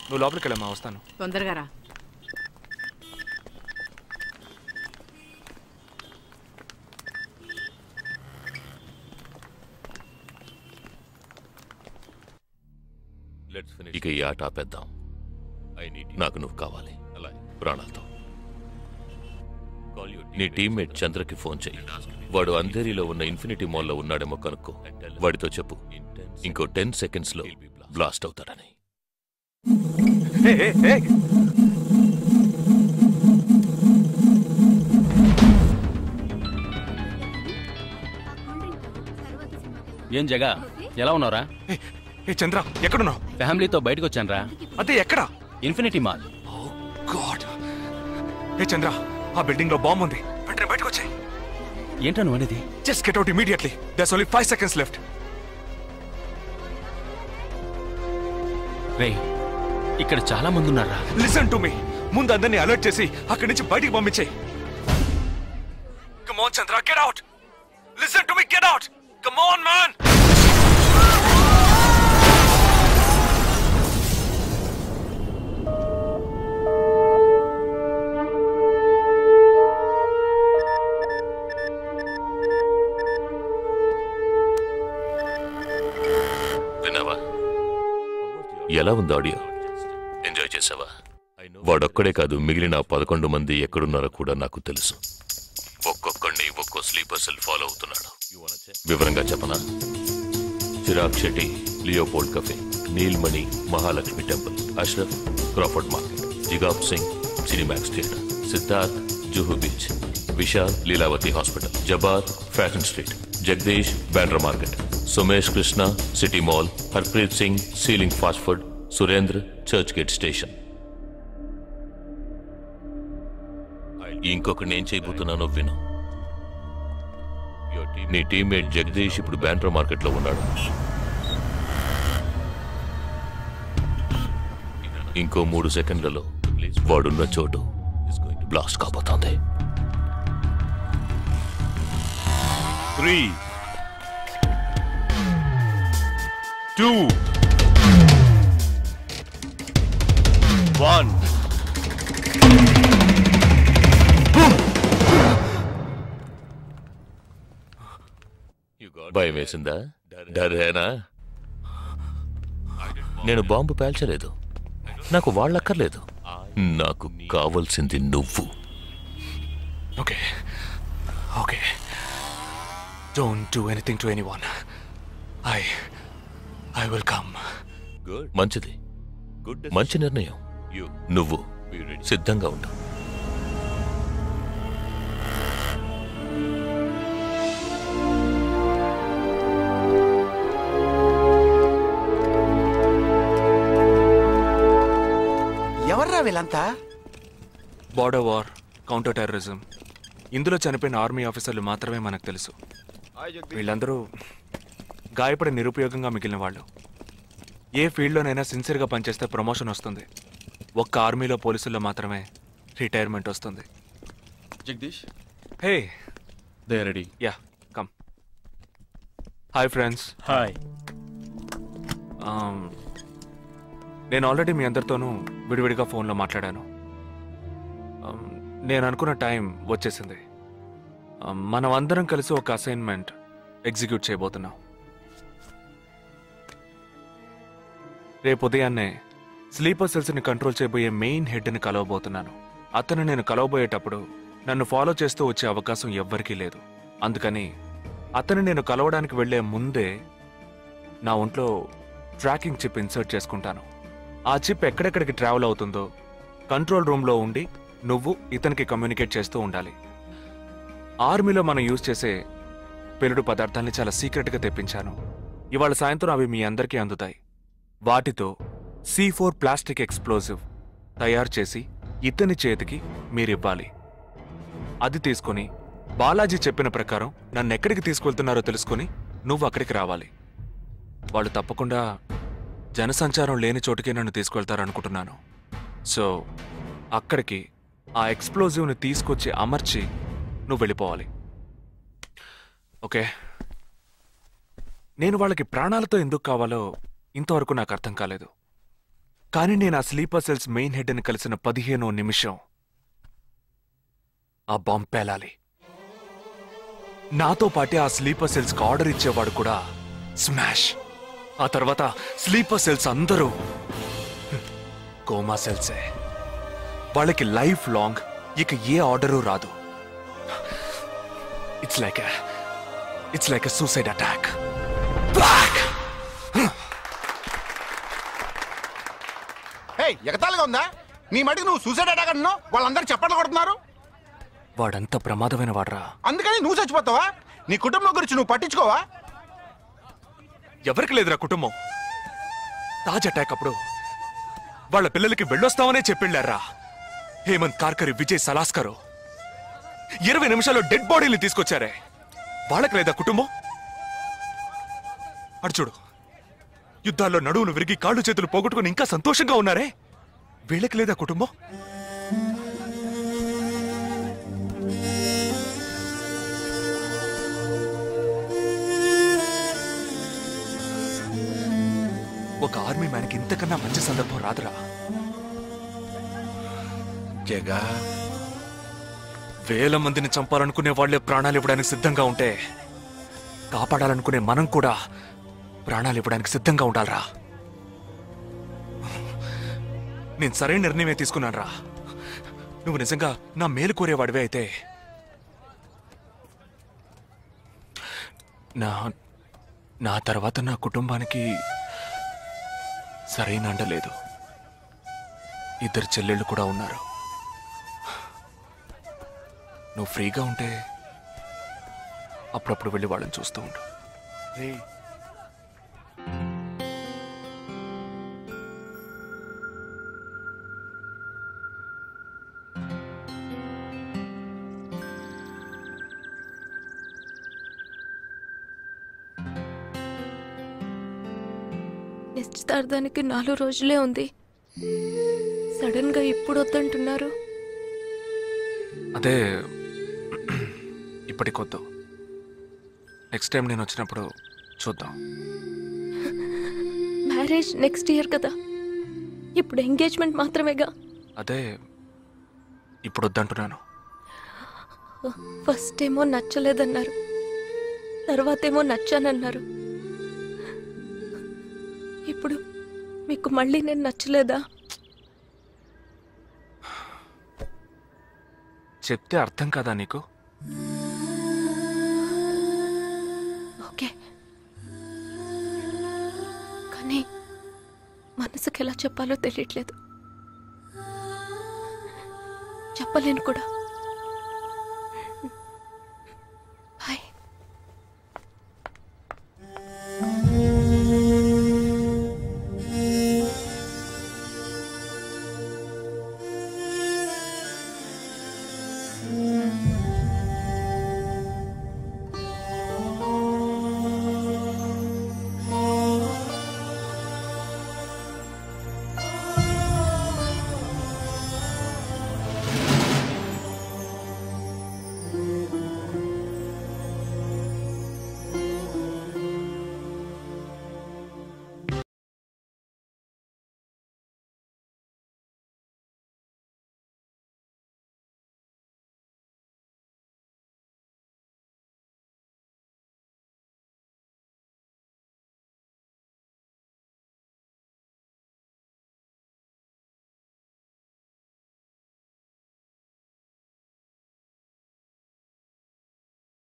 నువ్వు లోపలికి వెళ్ళమ్మా, వస్తాను. తొందరగా రా. ఇక ఈ ఆట ఆపేద్దాం. నాకు నువ్వు కావాలి ప్రాణాలతో. నీ టీమ్మేట్ చంద్రకి ఫోన్ చెయ్యి. వాడు అంధేరిలో ఉన్న ఇన్ఫినిటీ మాల్లో ఉన్నాడేమో కనుక్కో. వాడితో చెప్పు ఇంకో 10 seconds లో బ్లాస్ట్ అవుతాడని. ఏం జగా, ఎలా ఉన్నారా? చంద్ర ఎక్కడున్నావు? ఫ్యామిలీతో బయటకు వచ్చానరా. అదే ఎక్కడ? Infinity mall. చంద్ర, ఆ బిల్డింగ్ లో బాంబు ఉంది. వెంటనే బయటకు వచ్చాయి. ఏంటా నువ్వు అనేది? Just get out immediately. There's only 5 seconds left. రే, ఇక్కడ చాలా మంది ఉన్నారా. Listen to me. ముందు అందరినీ అలర్ట్ చేసి అక్కడి నుంచి బయటికి పంపించేయి. Come on Chandra, get out. Listen to me, get out. Come on man. ఎలా ఉంది ఆడియో? ఎంజాయ్ చేసావా? వాడొక్కడే కాదు, మిగిలిన 11 మంది ఎక్కడున్నారో కూడా నాకు తెలుసు. ఒక్కొక్కడిని ఒక్కో స్లీపర్ సెల్ ఫాలో అవుతున్నాడు. వివరంగా చెప్పనా? Chirag Shetty, Leopold cafe, Neelmani, Mahalaxmi temple, Ashraf, Crawford market, Jigab Singh, Cinemax theatre, Siddharth, Juhu beach, Vishal, Lilavati hospital, Jabbar, fashion street, Jagadish, Bandra market, Sumesh Krishna, city mall, Harpreet Singh, ceiling fast food, Surendra, church gate station. ఇంకొకటి నేను చేయబోతున్నానో విను. నీ టీమ్మేట్ జగదీష్ ఇప్పుడు బ్యాండ్రా మార్కెట్ లో ఉన్నాడు. ఇంకో 3 సెకండ్లలో వాడున్న చోటు బ్లాస్ట్ కాబోతోంది. 3, 2, 1. భయం వేసిందా? డరేనా? నేను బాంబు పేల్చలేదు. నాకు వాళ్ళక్కర్లేదు. నాకు కావలసింది నువ్వు. Okay okay, don't do anything to anyone. I will come. మంచిది, మంచి నిర్ణయం. నువ్వు సిద్ధంగా ఉండు. ఎవర్రా వీళ్ళంతా? బార్డర్ వార్, కౌంటర్ టెర్రరిజం, ఇందులో చనిపోయిన ఆర్మీ ఆఫీసర్లు మాత్రమే మనకు తెలుసు. వీళ్ళందరూ గాయపడి నిరుపయోగంగా మిగిలిన వాళ్ళు. ఏ ఫీల్డ్లోనైనా సిన్సియర్గా పనిచేస్తే ప్రమోషన్ వస్తుంది. ఒక్క ఆర్మీలో పోలీసుల్లో మాత్రమే రిటైర్మెంట్ వస్తుంది. Jagadish, hey, they ready. Yeah, come. Hi friends. Hi. నేను ఆల్రెడీ మీ అందరితోనూ విడివిడిగా ఫోన్లో మాట్లాడాను. నేను అనుకున్న టైం వచ్చేసింది. మనం అందరం కలిసి ఒక అసైన్మెంట్ ఎగ్జిక్యూట్ చేయబోతున్నాం. రేపు ఉదయాన్నే స్లీపర్ సెల్స్ని కంట్రోల్ చేయబోయే మెయిన్ హెడ్ని కలవబోతున్నాను. అతను నేను కలవబోయేటప్పుడు నన్ను ఫాలో చేస్తూ వచ్చే అవకాశం ఎవ్వరికీ లేదు. అందుకని అతను నేను కలవడానికి వెళ్లే ముందే నా ఒంట్లో ట్రాకింగ్ చిప్ ఇన్సర్ట్ చేసుకుంటాను. ఆ చిప్ ఎక్కడెక్కడికి ట్రావెల్ అవుతుందో కంట్రోల్ రూమ్లో ఉండి నువ్వు ఇతనికి కమ్యూనికేట్ చేస్తూ ఉండాలి. ఆర్మీలో మనం యూజ్ చేసే పెలుడు పదార్థాలని చాలా సీక్రెట్గా తెప్పించాను. ఇవాళ సాయంత్రం అవి మీ అందరికీ అందుతాయి. వాటితో C4 ప్లాస్టిక్ ఎక్స్ప్లోజివ్ తయారు చేసి ఇతని చేతికి మీరివ్వాలి. అది తీసుకుని బాలాజీ చెప్పిన ప్రకారం నన్ను ఎక్కడికి తీసుకెళ్తున్నారో తెలుసుకుని నువ్వు అక్కడికి రావాలి. వాళ్ళు తప్పకుండా జనసంచారం లేని చోటుకే నన్ను తీసుకెళ్తారనుకుంటున్నాను. సో అక్కడికి ఆ ఎక్స్ప్లోజివ్ని తీసుకొచ్చి అమర్చి నువ్వు వెళ్ళిపోవాలి. ఓకే? నేను వాళ్ళకి ప్రాణాలతో ఎందుకు కావాలో ఇంతవరకు నాకు అర్థం కాలేదు. కానీ నేను ఆ స్లీపర్ సెల్స్ మెయిన్ హెడ్ని కలిసిన 15వ నిమిషం ఆ బాంబ్ పేలాలి. నాతో పాటే ఆ స్లీపర్ సెల్స్కి ఆర్డర్ ఇచ్చేవాడు కూడా స్మాష్. ఆ తర్వాత స్లీపర్ సెల్స్ అందరూ కోమా సెల్సే. వాళ్ళకి లైఫ్ లాంగ్ ఇక ఏ ఆర్డరు రాదు. It's like a suicide attack. ఎగతాళిగా ఉందా? నీ మటుకు నువ్వు సూసైడ్ అటాక్ అంటున్నావు, వాళ్ళందరూ చప్పట్లు కొడుతున్నారు. వాడంత ప్రమాదమైన వాడ్రా. అందుకని నువ్వు చచ్చిపోతావా? నీ కుటుంబం గురించి నువ్వు పట్టించుకోవా? ఎవరికి లేదురా కుటుంబం. తాజ్ అటాక్ అప్పుడు వాళ్ళ పిల్లలకి వెళ్ళొస్తామనే చెప్పెళ్ళారా. హేమంత్ కార్కరి, విజయ్ సలాస్కరు 20 నిమిషాల్లో డెడ్ బాడీని తీసుకొచ్చారే. వాళ్ళకి లేదా కుటుంబం? అడుచుడు, యుద్ధాల్లో నడువును విరిగి కాళ్ళు చేతులు పోగొట్టుకుని ఇంకా సంతోషంగా ఉన్నారే. వీళ్ళకి లేదా కుటుంబం? ఒక ఆర్మీ మ్యాన్కి ఇంతకన్నా మంచి సందర్భం రాదురా. జగా, వేల మందిని చంపాలనుకునే వాళ్లే ప్రాణాలు ఇవ్వడానికి సిద్ధంగా ఉంటే కాపాడాలనుకునే మనం కూడా ప్రాణాలు ఇవ్వడానికి సిద్ధంగా ఉండాలరా. నేను సరైన నిర్ణయమే తీసుకున్నాను రా. నువ్వు నిజంగా నా మేలు కోరేవాడివే అయితే నా తర్వాత నా కుటుంబానికి సరైన అండ లేదు. 2 చెల్లెళ్ళు కూడా ఉన్నారు. నువ్వు ఫ్రీగా ఉంటే అప్పుడప్పుడు వెళ్ళి వాళ్ళని చూస్తూ ఉండు. నిశ్చితార్థానికి 4 రోజులే ఉంది. సడన్ గా ఇప్పుడు వద్దంటున్నారు. అదే ఇప్పటికొద్దు. నెక్స్ట్ టైం నేను వచ్చినప్పుడు చూద్దాం. మ్యారేజ్ నెక్స్ట్ ఇయర్ కదా, ఇప్పుడు ఎంగేజ్మెంట్ మాత్రమేగా. అదే ఇప్పుడు వద్దంటున్నాను. ఫస్ట్ ఏమో నచ్చలేదన్నారు, తర్వాతేమో నచ్చానన్నారు. ఇప్పుడు మీకు మళ్ళీ నేను నచ్చలేదా? చెప్తే అర్థం కాదా నీకు? ఓకే, కానీ మనసుకి ఎలా చెప్పాలో తెలియట్లేదు. చెప్పలేను కూడా. బాయ్.